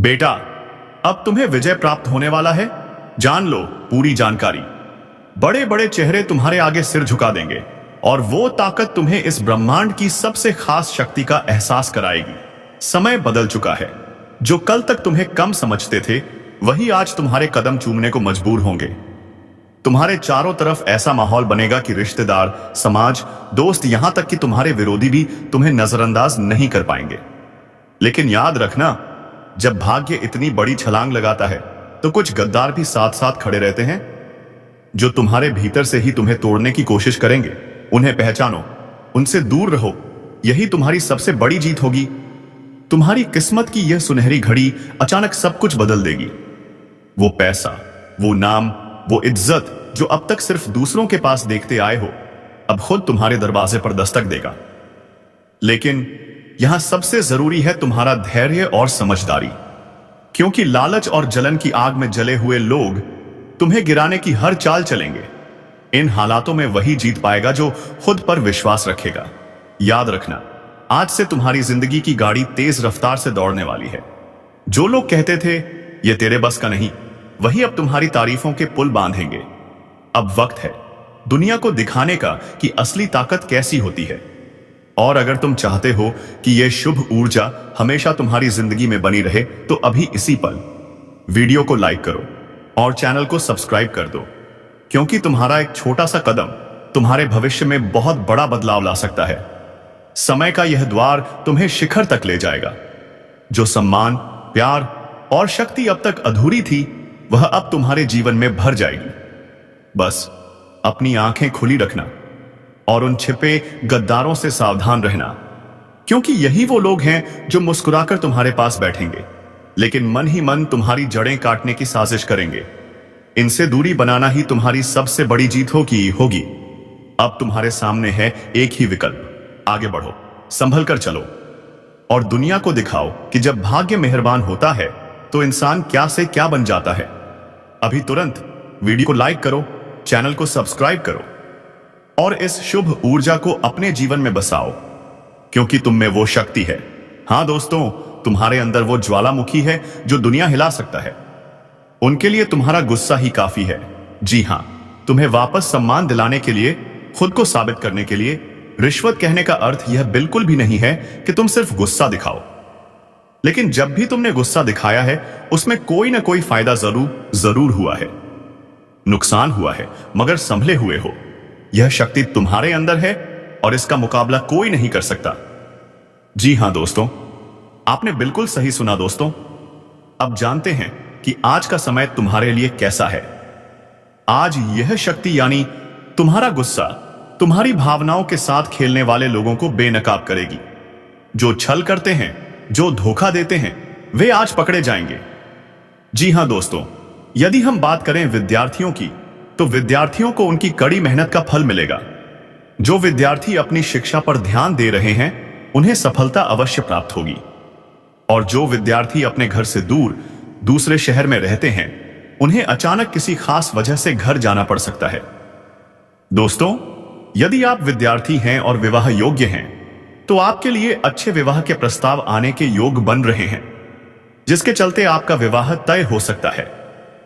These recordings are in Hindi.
बेटा, अब तुम्हें विजय प्राप्त होने वाला है। जान लो पूरी जानकारी। बड़े बड़े चेहरे तुम्हारे आगे सिर झुका देंगे और वो ताकत तुम्हें इस ब्रह्मांड की सबसे खास शक्ति का एहसास कराएगी। समय बदल चुका है। जो कल तक तुम्हें कम समझते थे, वही आज तुम्हारे कदम चूमने को मजबूर होंगे। तुम्हारे चारों तरफ ऐसा माहौल बनेगा कि रिश्तेदार, समाज, दोस्त, यहां तक कि तुम्हारे विरोधी भी तुम्हें नजरअंदाज नहीं कर पाएंगे। लेकिन याद रखना, जब भाग्य इतनी बड़ी छलांग लगाता है तो कुछ गद्दार भी साथ साथ खड़े रहते हैं, जो तुम्हारे भीतर से ही तुम्हें तोड़ने की कोशिश करेंगे। उन्हें पहचानो, उनसे दूर रहो। यही तुम्हारी सबसे बड़ी जीत होगी। तुम्हारी किस्मत की यह सुनहरी घड़ी अचानक सब कुछ बदल देगी। वो पैसा, वो नाम, वो इज्जत जो अब तक सिर्फ दूसरों के पास देखते आए हो, अब खुद तुम्हारे दरवाजे पर दस्तक देगा। लेकिन यहां सबसे जरूरी है तुम्हारा धैर्य और समझदारी, क्योंकि लालच और जलन की आग में जले हुए लोग तुम्हें गिराने की हर चाल चलेंगे। इन हालातों में वही जीत पाएगा जो खुद पर विश्वास रखेगा। याद रखना, आज से तुम्हारी जिंदगी की गाड़ी तेज रफ्तार से दौड़ने वाली है। जो लोग कहते थे ये तेरे बस का नहीं, वही अब तुम्हारी तारीफों के पुल बांधेंगे। अब वक्त है दुनिया को दिखाने का कि असली ताकत कैसी होती है। और अगर तुम चाहते हो कि यह शुभ ऊर्जा हमेशा तुम्हारी जिंदगी में बनी रहे, तो अभी इसी पल वीडियो को लाइक करो और चैनल को सब्सक्राइब कर दो, क्योंकि तुम्हारा एक छोटा सा कदम तुम्हारे भविष्य में बहुत बड़ा बदलाव ला सकता है। समय का यह द्वार तुम्हें शिखर तक ले जाएगा। जो सम्मान, प्यार और शक्ति अब तक अधूरी थी, वह अब तुम्हारे जीवन में भर जाएगी। बस अपनी आंखें खुली रखना और उन छिपे गद्दारों से सावधान रहना, क्योंकि यही वो लोग हैं जो मुस्कुराकर तुम्हारे पास बैठेंगे, लेकिन मन ही मन तुम्हारी जड़ें काटने की साजिश करेंगे। इनसे दूरी बनाना ही तुम्हारी सबसे बड़ी जीत होगी। अब तुम्हारे सामने है एक ही विकल्प। आगे बढ़ो, संभल कर चलो और दुनिया को दिखाओ कि जब भाग्य मेहरबान होता है तो इंसान क्या से क्या बन जाता है। अभी तुरंत वीडियो को लाइक करो, चैनल को सब्सक्राइब करो और इस शुभ ऊर्जा को अपने जीवन में बसाओ, क्योंकि तुम में वो शक्ति है। हां दोस्तों, तुम्हारे अंदर वो ज्वालामुखी है जो दुनिया हिला सकता है। उनके लिए तुम्हारा गुस्सा ही काफी है। जी हां, तुम्हें वापस सम्मान दिलाने के लिए, खुद को साबित करने के लिए। रिश्वत कहने का अर्थ यह बिल्कुल भी नहीं है कि तुम सिर्फ गुस्सा दिखाओ, लेकिन जब भी तुमने गुस्सा दिखाया है, उसमें कोई ना कोई फायदा जरूर हुआ है, नुकसान हुआ है, मगर संभले हुए हो। यह शक्ति तुम्हारे अंदर है और इसका मुकाबला कोई नहीं कर सकता। जी हां दोस्तों, आपने बिल्कुल सही सुना दोस्तों। अब जानते हैं कि आज का समय तुम्हारे लिए कैसा है। आज यह शक्ति यानी तुम्हारा गुस्सा तुम्हारी भावनाओं के साथ खेलने वाले लोगों को बेनकाब करेगी। जो छल करते हैं, जो धोखा देते हैं, वे आज पकड़े जाएंगे। जी हां दोस्तों, यदि हम बात करें विद्यार्थियों की, तो विद्यार्थियों को उनकी कड़ी मेहनत का फल मिलेगा। जो विद्यार्थी अपनी शिक्षा पर ध्यान दे रहे हैं, उन्हें सफलता अवश्य प्राप्त होगी। और जो विद्यार्थी अपने घर से दूर दूसरे शहर में रहते हैं, उन्हें अचानक किसी खास वजह से घर जाना पड़ सकता है। दोस्तों, यदि आप विद्यार्थी हैं और विवाह योग्य हैं, तो आपके लिए अच्छे विवाह के प्रस्ताव आने के योग बन रहे हैं, जिसके चलते आपका विवाह तय हो सकता है।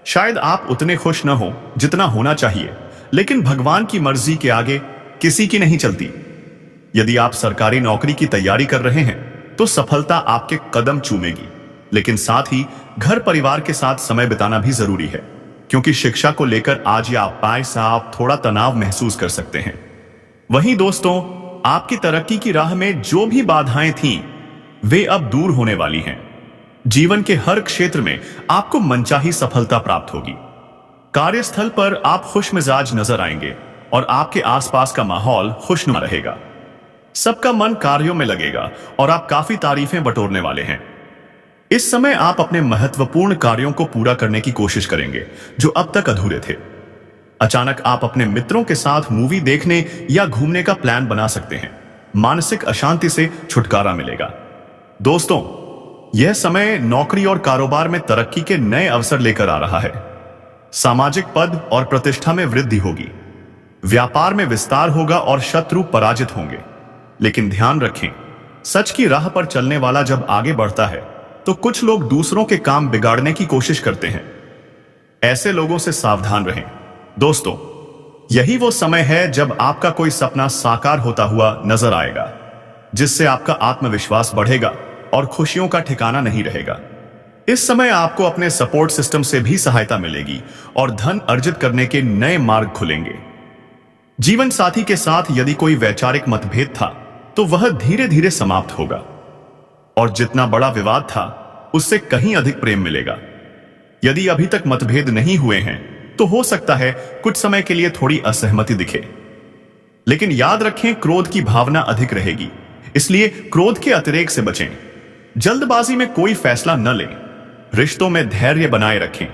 शायद आप उतने खुश न हो जितना होना चाहिए, लेकिन भगवान की मर्जी के आगे किसी की नहीं चलती। यदि आप सरकारी नौकरी की तैयारी कर रहे हैं, तो सफलता आपके कदम चूमेगी, लेकिन साथ ही घर परिवार के साथ समय बिताना भी जरूरी है, क्योंकि शिक्षा को लेकर आज या आप थोड़ा तनाव महसूस कर सकते हैं। वहीं दोस्तों, आपकी तरक्की की राह में जो भी बाधाएं थीं, वे अब दूर होने वाली हैं। जीवन के हर क्षेत्र में आपको मनचाही सफलता प्राप्त होगी। कार्यस्थल पर आप खुश मिजाज नजर आएंगे और आपके आसपास का माहौल खुशनुमा रहेगा। सबका मन कार्यों में लगेगा और आप काफी तारीफें बटोरने वाले हैं। इस समय आप अपने महत्वपूर्ण कार्यों को पूरा करने की कोशिश करेंगे जो अब तक अधूरे थे। अचानक आप अपने मित्रों के साथ मूवी देखने या घूमने का प्लान बना सकते हैं। मानसिक अशांति से छुटकारा मिलेगा। दोस्तों, यह समय नौकरी और कारोबार में तरक्की के नए अवसर लेकर आ रहा है। सामाजिक पद और प्रतिष्ठा में वृद्धि होगी, व्यापार में विस्तार होगा और शत्रु पराजित होंगे। लेकिन ध्यान रखें, सच की राह पर चलने वाला जब आगे बढ़ता है, तो कुछ लोग दूसरों के काम बिगाड़ने की कोशिश करते हैं। ऐसे लोगों से सावधान रहें। दोस्तों, यही वो समय है जब आपका कोई सपना साकार होता हुआ नजर आएगा, जिससे आपका आत्मविश्वास बढ़ेगा और खुशियों का ठिकाना नहीं रहेगा। इस समय आपको अपने सपोर्ट सिस्टम से भी सहायता मिलेगी और धन अर्जित करने के नए मार्ग खुलेंगे। जीवन साथी के साथ यदि कोई वैचारिक मतभेद था तो वह धीरे धीरे समाप्त होगा, और जितना बड़ा विवाद था उससे कहीं अधिक प्रेम मिलेगा। यदि अभी तक मतभेद नहीं हुए हैं तो हो सकता है कुछ समय के लिए थोड़ी असहमति दिखे, लेकिन याद रखें, क्रोध की भावना अधिक रहेगी, इसलिए क्रोध के अतिरेक से बचें। जल्दबाजी में कोई फैसला न लें। रिश्तों में धैर्य बनाए रखें,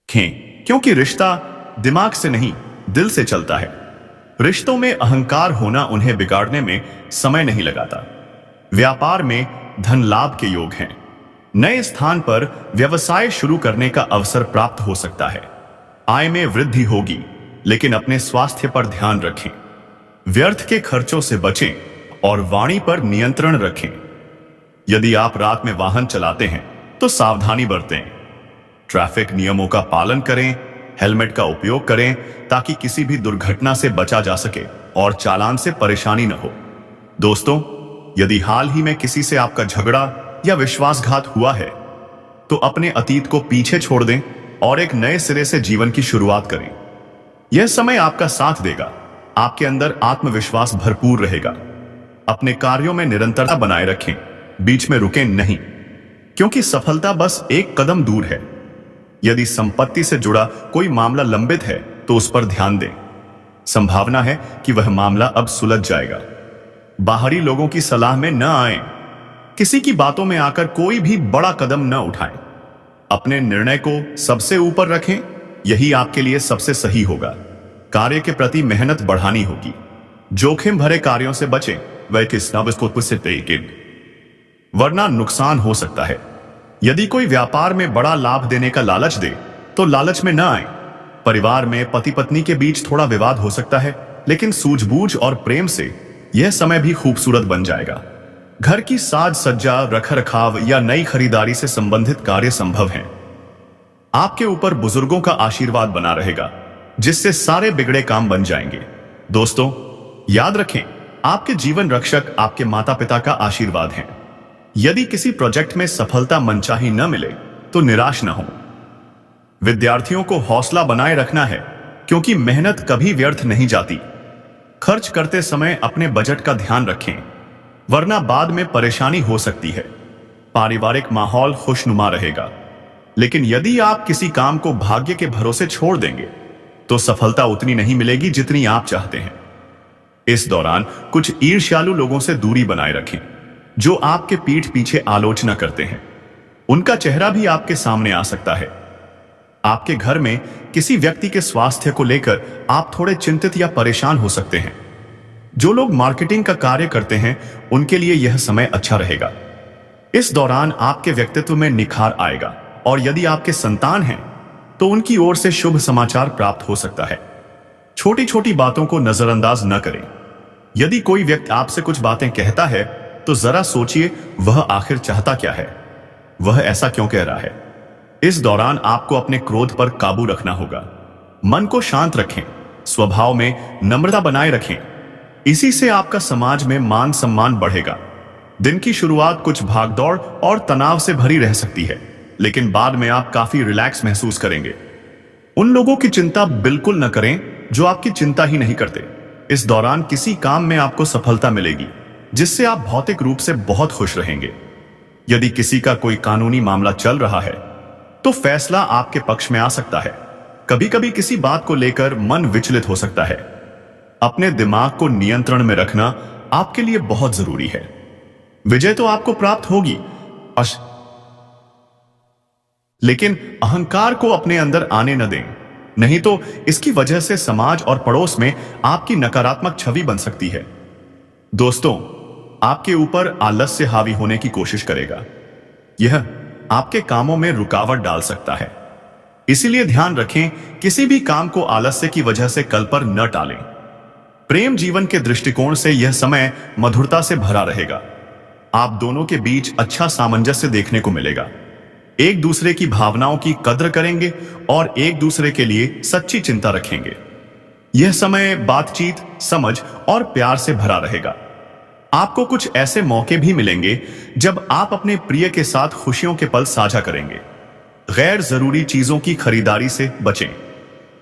क्योंकि रिश्ता दिमाग से नहीं, दिल से चलता है। रिश्तों में अहंकार होना उन्हें बिगाड़ने में समय नहीं लगाता। व्यापार में धन लाभ के योग हैं। नए स्थान पर व्यवसाय शुरू करने का अवसर प्राप्त हो सकता है। आय में वृद्धि होगी, लेकिन अपने स्वास्थ्य पर ध्यान रखें। व्यर्थ के खर्चों से बचें और वाणी पर नियंत्रण रखें। यदि आप रात में वाहन चलाते हैं तो सावधानी बरतें। ट्रैफिक नियमों का पालन करें, हेलमेट का उपयोग करें ताकि किसी भी दुर्घटना से बचा जा सके और चालान से परेशानी न हो। दोस्तों, यदि हाल ही में किसी से आपका झगड़ा या विश्वासघात हुआ है तो अपने अतीत को पीछे छोड़ दें और एक नए सिरे से जीवन की शुरुआत करें। यह समय आपका साथ देगा। आपके अंदर आत्मविश्वास भरपूर रहेगा। अपने कार्यों में निरंतरता बनाए रखें, बीच में रुकें नहीं, क्योंकि सफलता बस एक कदम दूर है। यदि संपत्ति से जुड़ा कोई मामला लंबित है तो उस पर ध्यान दें। संभावना है कि वह मामला अब सुलझ जाएगा। बाहरी लोगों की सलाह में न आएं। किसी की बातों में आकर कोई भी बड़ा कदम न उठाएं। अपने निर्णय को सबसे ऊपर रखें, यही आपके लिए सबसे सही होगा। कार्य के प्रति मेहनत बढ़ानी होगी। जोखिम भरे कार्यों से बचें, वरना नुकसान हो सकता है। यदि कोई व्यापार में बड़ा लाभ देने का लालच दे तो लालच में न आए। परिवार में पति पत्नी के बीच थोड़ा विवाद हो सकता है, लेकिन सूझबूझ और प्रेम से यह समय भी खूबसूरत बन जाएगा। घर की साज सज्जा, रखरखाव या नई खरीदारी से संबंधित कार्य संभव हैं। आपके ऊपर बुजुर्गों का आशीर्वाद बना रहेगा, जिससे सारे बिगड़े काम बन जाएंगे। दोस्तों, याद रखें, आपके जीवन रक्षक आपके माता पिता का आशीर्वाद हैं। यदि किसी प्रोजेक्ट में सफलता मनचाही न मिले तो निराश न हो। विद्यार्थियों को हौसला बनाए रखना है, क्योंकि मेहनत कभी व्यर्थ नहीं जाती। खर्च करते समय अपने बजट का ध्यान रखें, वरना बाद में परेशानी हो सकती है। पारिवारिक माहौल खुशनुमा रहेगा, लेकिन यदि आप किसी काम को भाग्य के भरोसे छोड़ देंगे तो सफलता उतनी नहीं मिलेगी जितनी आप चाहते हैं। इस दौरान कुछ ईर्ष्यालु लोगों से दूरी बनाए रखें, जो आपके पीठ पीछे आलोचना करते हैं। उनका चेहरा भी आपके सामने आ सकता है। आपके घर में किसी व्यक्ति के स्वास्थ्य को लेकर आप थोड़े चिंतित या परेशान हो सकते हैं। जो लोग मार्केटिंग का कार्य करते हैं उनके लिए यह समय अच्छा रहेगा। इस दौरान आपके व्यक्तित्व में निखार आएगा, और यदि आपके संतान हैं तो उनकी ओर से शुभ समाचार प्राप्त हो सकता है। छोटी छोटी बातों को नजरअंदाज न करें। यदि कोई व्यक्ति आपसे कुछ बातें कहता है तो जरा सोचिए, वह आखिर चाहता क्या है, वह ऐसा क्यों कह रहा है। इस दौरान आपको अपने क्रोध पर काबू रखना होगा। मन को शांत रखें, स्वभाव में नम्रता बनाए रखें। इसी से आपका समाज में मान सम्मान बढ़ेगा। दिन की शुरुआत कुछ भागदौड़ और तनाव से भरी रह सकती है, लेकिन बाद में आप काफी रिलैक्स महसूस करेंगे। उन लोगों की चिंता बिल्कुल न करें जो आपकी चिंता ही नहीं करते। इस दौरान किसी काम में आपको सफलता मिलेगी, जिससे आप भौतिक रूप से बहुत खुश रहेंगे। यदि किसी का कोई कानूनी मामला चल रहा है तो फैसला आपके पक्ष में आ सकता है। कभी कभी किसी बात को लेकर मन विचलित हो सकता है। अपने दिमाग को नियंत्रण में रखना आपके लिए बहुत जरूरी है। विजय तो आपको प्राप्त होगी, लेकिन अहंकार को अपने अंदर आने न दें, नहीं तो इसकी वजह से समाज और पड़ोस में आपकी नकारात्मक छवि बन सकती है। दोस्तों, आपके ऊपर आलस्य हावी होने की कोशिश करेगा। यह आपके कामों में रुकावट डाल सकता है। इसीलिए ध्यान रखें, किसी भी काम को आलस्य की वजह से कल पर न टालें। प्रेम जीवन के दृष्टिकोण से यह समय मधुरता से भरा रहेगा। आप दोनों के बीच अच्छा सामंजस्य देखने को मिलेगा। एक दूसरे की भावनाओं की कद्र करेंगे और एक दूसरे के लिए सच्ची चिंता रखेंगे। यह समय बातचीत, समझ और प्यार से भरा रहेगा। आपको कुछ ऐसे मौके भी मिलेंगे जब आप अपने प्रिय के साथ खुशियों के पल साझा करेंगे। गैर जरूरी चीजों की खरीदारी से बचें।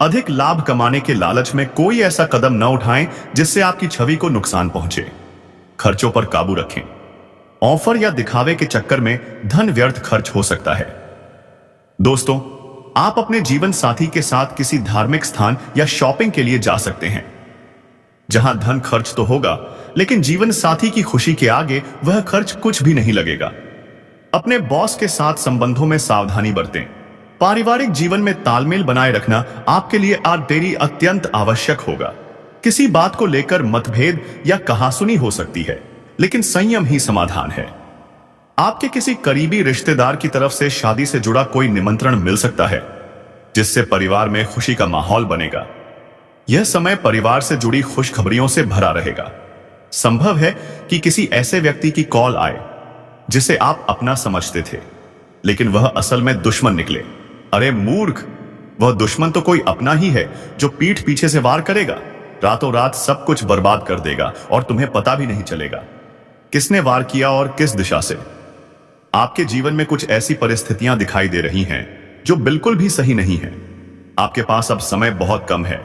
अधिक लाभ कमाने के लालच में कोई ऐसा कदम न उठाएं जिससे आपकी छवि को नुकसान पहुंचे। खर्चों पर काबू रखें। ऑफर या दिखावे के चक्कर में धन व्यर्थ खर्च हो सकता है। दोस्तों, आप अपने जीवन साथी के साथ किसी धार्मिक स्थान या शॉपिंग के लिए जा सकते हैं, जहां धन खर्च तो होगा, लेकिन जीवन साथी की खुशी के आगे वह खर्च कुछ भी नहीं लगेगा। अपने बॉस के साथ संबंधों में सावधानी बरतें। पारिवारिक जीवन में तालमेल बनाए रखना आपके लिए आज अत्यंत आवश्यक होगा। किसी बात को लेकर मतभेद या कहासुनी हो सकती है, लेकिन संयम ही समाधान है। आपके किसी करीबी रिश्तेदार की तरफ से शादी से जुड़ा कोई निमंत्रण मिल सकता है, जिससे परिवार में खुशी का माहौल बनेगा। यह समय परिवार से जुड़ी खुशखबरियों से भरा रहेगा। संभव है कि किसी ऐसे व्यक्ति की कॉल आए जिसे आप अपना समझते थे, लेकिन वह असल में दुश्मन निकले। अरे मूर्ख, वह दुश्मन तो कोई अपना ही है जो पीठ पीछे से वार करेगा, रातों रात सब कुछ बर्बाद कर देगा और तुम्हें पता भी नहीं चलेगा किसने वार किया और किस दिशा से। आपके जीवन में कुछ ऐसी परिस्थितियां दिखाई दे रही हैं जो बिल्कुल भी सही नहीं है। आपके पास अब समय बहुत कम है।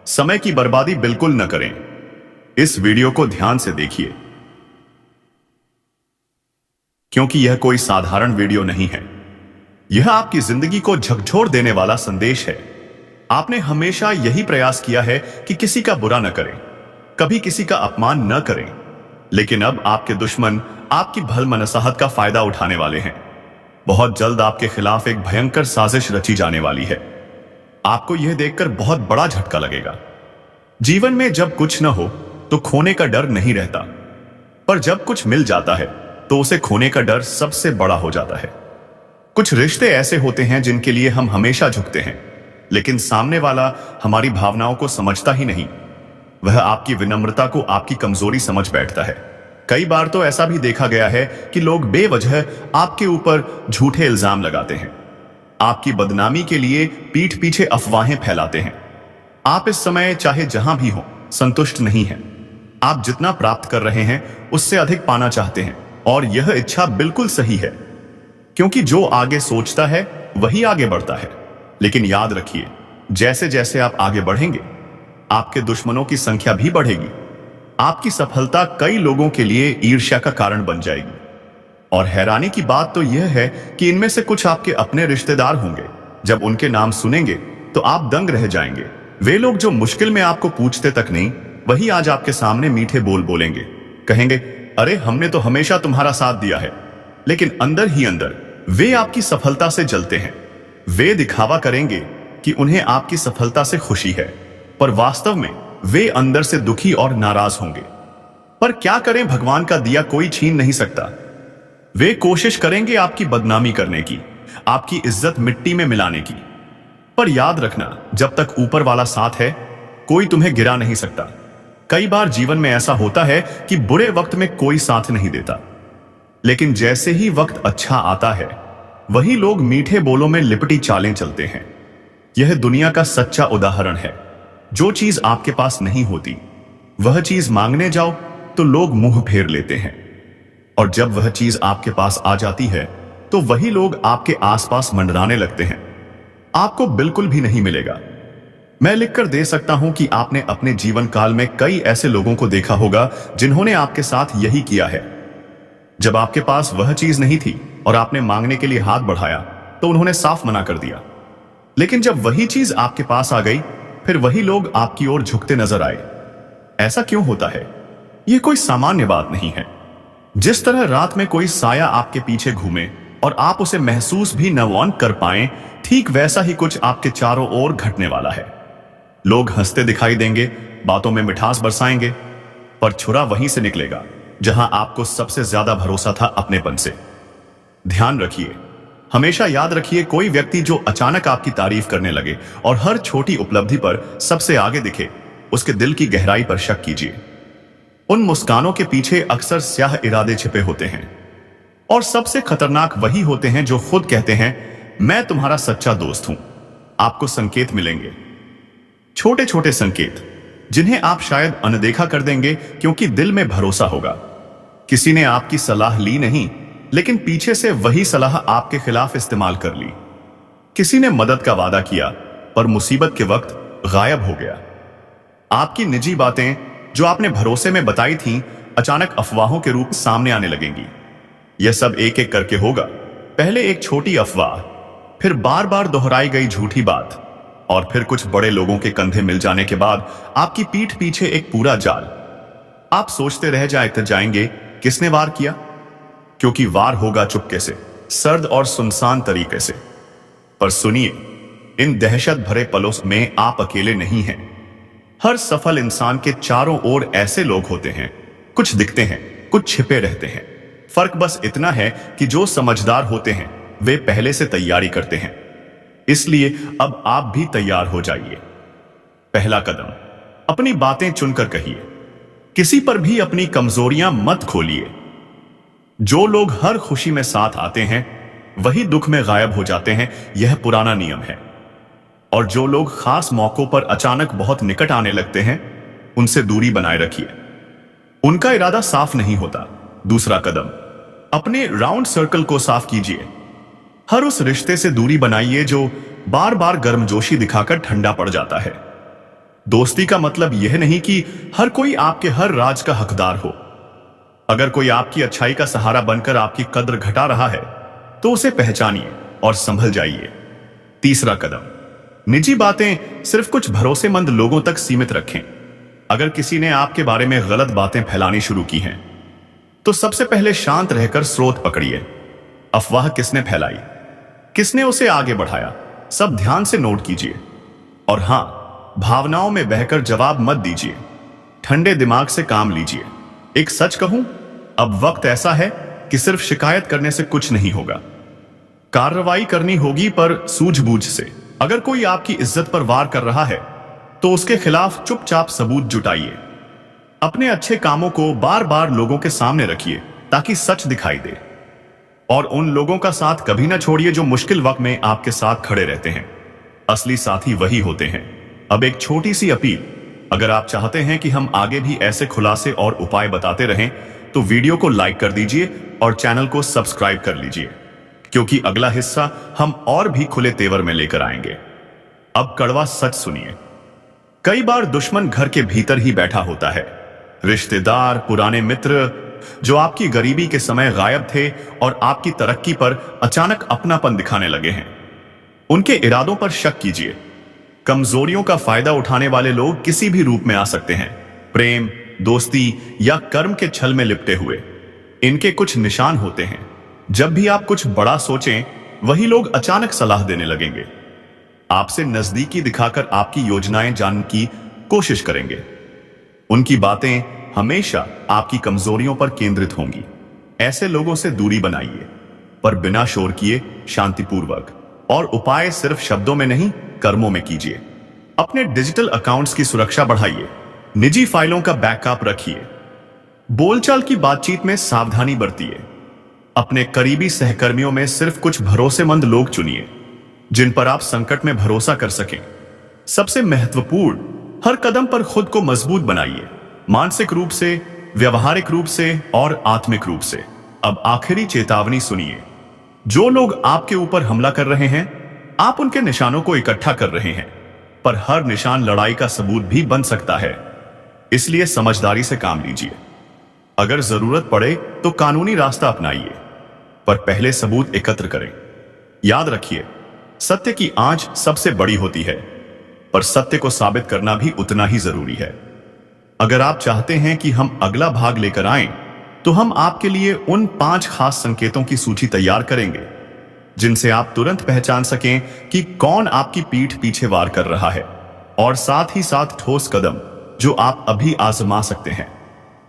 समय की बर्बादी बिल्कुल न करें। इस वीडियो को ध्यान से देखिए, क्योंकि यह कोई साधारण वीडियो नहीं है। यह आपकी जिंदगी को झकझोर देने वाला संदेश है। आपने हमेशा यही प्रयास किया है कि किसी का बुरा न करें, कभी किसी का अपमान न करें, लेकिन अब आपके दुश्मन आपकी भलमनसाहत का फायदा उठाने वाले हैं। बहुत जल्द आपके खिलाफ एक भयंकर साजिश रची जाने वाली है। आपको यह देखकर बहुत बड़ा झटका लगेगा। जीवन में जब कुछ न हो तो खोने का डर नहीं रहता, पर जब कुछ मिल जाता है तो उसे खोने का डर सबसे बड़ा हो जाता है। कुछ रिश्ते ऐसे होते हैं जिनके लिए हम हमेशा झुकते हैं, लेकिन सामने वाला हमारी भावनाओं को समझता ही नहीं। वह आपकी विनम्रता को आपकी कमजोरी समझ बैठता है। कई बार तो ऐसा भी देखा गया है कि लोग बेवजह आपके ऊपर झूठे इल्जाम लगाते हैं, आपकी बदनामी के लिए पीठ पीछे अफवाहें फैलाते हैं। आप इस समय चाहे जहां भी हो संतुष्ट नहीं हैं। आप जितना प्राप्त कर रहे हैं उससे अधिक पाना चाहते हैं, और यह इच्छा बिल्कुल सही है, क्योंकि जो आगे सोचता है वही आगे बढ़ता है। लेकिन याद रखिए, जैसे जैसे आप आगे बढ़ेंगे आपके दुश्मनों की संख्या भी बढ़ेगी। आपकी सफलता कई लोगों के लिए ईर्ष्या का कारण बन जाएगी, और हैरानी की बात तो यह है कि इनमें से कुछ आपके अपने रिश्तेदार होंगे। जब उनके नाम सुनेंगे तो आप दंग रह जाएंगे। वे लोग जो मुश्किल में आपको पूछते तक नहीं, वही आज आपके सामने मीठे बोल बोलेंगे। कहेंगे, अरे हमने तो हमेशा तुम्हारा साथ दिया है। लेकिन अंदर ही अंदर वे आपकी सफलता से जलते हैं। वे दिखावा करेंगे कि उन्हें आपकी सफलता से खुशी है, पर वास्तव में वे अंदर से दुखी और नाराज होंगे। पर क्या करें, भगवान का दिया कोई छीन नहीं सकता। वे कोशिश करेंगे आपकी बदनामी करने की, आपकी इज्जत मिट्टी में मिलाने की। पर याद रखना, जब तक ऊपर वाला साथ है कोई तुम्हें गिरा नहीं सकता। कई बार जीवन में ऐसा होता है कि बुरे वक्त में कोई साथ नहीं देता, लेकिन जैसे ही वक्त अच्छा आता है वही लोग मीठे बोलों में लिपटी चालें चलते हैं। यह दुनिया का सच्चा उदाहरण है। जो चीज आपके पास नहीं होती वह चीज मांगने जाओ तो लोग मुंह फेर लेते हैं, और जब वह चीज आपके पास आ जाती है तो वही लोग आपके आसपास मंडराने लगते हैं। आपको बिल्कुल भी नहीं मिलेगा। मैं लिखकर दे सकता हूं कि आपने अपने जीवन काल में कई ऐसे लोगों को देखा होगा जिन्होंने आपके साथ यही किया है। जब आपके पास वह चीज नहीं थी और आपने मांगने के लिए हाथ बढ़ाया तो उन्होंने साफ मना कर दिया। लेकिन जब वही चीज आपके पास आ गई फिर वही लोग आपकी ओर झुकते नजर आए। ऐसा क्यों होता है? यह कोई सामान्य बात नहीं है। जिस तरह रात में कोई साया आपके पीछे घूमे और आप उसे महसूस भी न कर पाएं, ठीक वैसा ही कुछ आपके चारों ओर घटने वाला है। लोग हंसते दिखाई देंगे, बातों में मिठास बरसाएंगे, पर छुरा वहीं से निकलेगा जहां आपको सबसे ज्यादा भरोसा था अपनेपन से। ध्यान रखिए, हमेशा याद रखिए, कोई व्यक्ति जो अचानक आपकी तारीफ करने लगे और हर छोटी उपलब्धि पर सबसे आगे दिखे, उसके दिल की गहराई पर शक कीजिए। उन मुस्कानों के पीछे अक्सर स्याह इरादे छिपे होते हैं, और सबसे खतरनाक वही होते हैं जो खुद कहते हैं, मैं तुम्हारा सच्चा दोस्त हूं। आपको संकेत मिलेंगे, छोटे छोटे संकेत, जिन्हें आप शायद अनदेखा कर देंगे क्योंकि दिल में भरोसा होगा। किसी ने आपकी सलाह ली नहीं, लेकिन पीछे से वही सलाह आपके खिलाफ इस्तेमाल कर ली। किसी ने मदद का वादा किया, पर मुसीबत के वक्त गायब हो गया। आपकी निजी बातें जो आपने भरोसे में बताई थीं, अचानक अफवाहों के रूप सामने आने लगेंगी। यह सब एक एक करके होगा। पहले एक छोटी अफवाह, फिर बार बार दोहराई गई झूठी बात, और फिर कुछ बड़े लोगों के कंधे मिल जाने के बाद आपकी पीठ पीछे एक पूरा जाल। आप सोचते रह जाएंगे, किसने वार किया? क्योंकि वार होगा चुपके से, सर्द और सुनसान तरीके से। पर सुनिए, इन दहशत भरे पलों में आप अकेले नहीं हैं। हर सफल इंसान के चारों ओर ऐसे लोग होते हैं, कुछ दिखते हैं, कुछ छिपे रहते हैं। फर्क बस इतना है कि जो समझदार होते हैं वे पहले से तैयारी करते हैं। इसलिए अब आप भी तैयार हो जाइए। पहला कदम, अपनी बातें चुनकर कहिए। किसी पर भी अपनी कमजोरियां मत खोलिए। जो लोग हर खुशी में साथ आते हैं वही दुख में गायब हो जाते हैं, यह पुराना नियम है। और जो लोग खास मौकों पर अचानक बहुत निकट आने लगते हैं, उनसे दूरी बनाए रखिए। उनका इरादा साफ नहीं होता। दूसरा कदम, अपने राउंड सर्कल को साफ कीजिए। हर उस रिश्ते से दूरी बनाइए जो बार बार गर्मजोशी दिखाकर ठंडा पड़ जाता है। दोस्ती का मतलब यह नहीं कि हर कोई आपके हर राज का हकदार हो। अगर कोई आपकी अच्छाई का सहारा बनकर आपकी कद्र घटा रहा है, तो उसे पहचानिए और संभल जाइए। तीसरा कदम, निजी बातें सिर्फ कुछ भरोसेमंद लोगों तक सीमित रखें। अगर किसी ने आपके बारे में गलत बातें फैलानी शुरू की हैं, तो सबसे पहले शांत रहकर स्रोत पकड़िए। अफवाह किसने फैलाई, किसने उसे आगे बढ़ाया, सब ध्यान से नोट कीजिए। और हां, भावनाओं में बहकर जवाब मत दीजिए। ठंडे दिमाग से काम लीजिए। एक सच कहूं, अब वक्त ऐसा है कि सिर्फ शिकायत करने से कुछ नहीं होगा। कार्रवाई करनी होगी, पर सूझबूझ से। अगर कोई आपकी इज्जत पर वार कर रहा है, तो उसके खिलाफ चुपचाप सबूत जुटाइए। अपने अच्छे कामों को बार बार लोगों के सामने रखिए ताकि सच दिखाई दे। और उन लोगों का साथ कभी ना छोड़िए जो मुश्किल वक्त में आपके साथ खड़े रहते हैं। असली साथी वही होते हैं। अब एक छोटी सी अपील, अगर आप चाहते हैं कि हम आगे भी ऐसे खुलासे और उपाय बताते रहें, तो वीडियो को लाइक कर दीजिए और चैनल को सब्सक्राइब कर लीजिए, क्योंकि अगला हिस्सा हम और भी खुले तेवर में लेकर आएंगे। अब कड़वा सच सुनिए। कई बार दुश्मन घर के भीतर ही बैठा होता है। रिश्तेदार, पुराने मित्र जो आपकी गरीबी के समय गायब थे और आपकी तरक्की पर अचानक अपनापन दिखाने लगे हैं। उनके इरादों पर शक कीजिए। कमजोरियों का फायदा उठाने वाले लोग किसी भी रूप में आ सकते हैं, प्रेम, दोस्ती या कर्म के छल में लिपटे हुए। इनके कुछ निशान होते हैं। जब भी आप कुछ बड़ा सोचें, वही लोग अचानक सलाह देने लगेंगे। आपसे नजदीकी दिखाकर आपकी योजनाएं जानने की कोशिश करेंगे। उनकी बातें हमेशा आपकी कमजोरियों पर केंद्रित होंगी। ऐसे लोगों से दूरी बनाइए, पर बिना शोर किए, शांतिपूर्वक। और उपाय सिर्फ शब्दों में नहीं, कर्मों में कीजिए। अपने डिजिटल अकाउंट्स की सुरक्षा बढ़ाइए। निजी फाइलों का बैकअप रखिए। बोलचाल की बातचीत में सावधानी बरतिए। अपने करीबी सहकर्मियों में सिर्फ कुछ भरोसेमंद लोग चुनिए, जिन पर आप संकट में भरोसा कर सकें। सबसे महत्वपूर्ण, हर कदम पर खुद को मजबूत बनाइए, मानसिक रूप से, व्यवहारिक रूप से और आत्मिक रूप से। अब आखिरी चेतावनी सुनिए। जो लोग आपके ऊपर हमला कर रहे हैं, आप उनके निशानों को इकट्ठा कर रहे हैं, पर हर निशान लड़ाई का सबूत भी बन सकता है। इसलिए समझदारी से काम लीजिए। अगर जरूरत पड़े तो कानूनी रास्ता अपनाइए, पर पहले सबूत एकत्र करें। याद रखिए, सत्य की आंच सबसे बड़ी होती है, पर सत्य को साबित करना भी उतना ही जरूरी है। अगर आप चाहते हैं कि हम अगला भाग लेकर आएं, तो हम आपके लिए उन 5 खास संकेतों की सूची तैयार करेंगे, जिनसे आप तुरंत पहचान सकें कि कौन आपकी पीठ पीछे वार कर रहा है, और साथ ही साथ ठोस कदम जो आप अभी आजमा सकते हैं।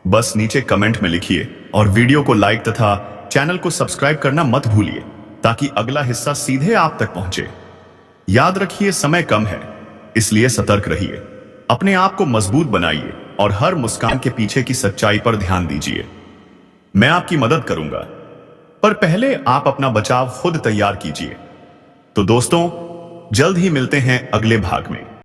बस नीचे कमेंट में लिखिए और वीडियो को लाइक तथा चैनल को सब्सक्राइब करना मत भूलिए, ताकि अगला हिस्सा सीधे आप तक पहुंचे। याद रखिए, समय कम है, इसलिए सतर्क रहिए, अपने आप को मजबूत बनाइए और हर मुस्कान के पीछे की सच्चाई पर ध्यान दीजिए। मैं आपकी मदद करूंगा, पर पहले आप अपना बचाव खुद तैयार कीजिए। तो दोस्तों, जल्द ही मिलते हैं अगले भाग में।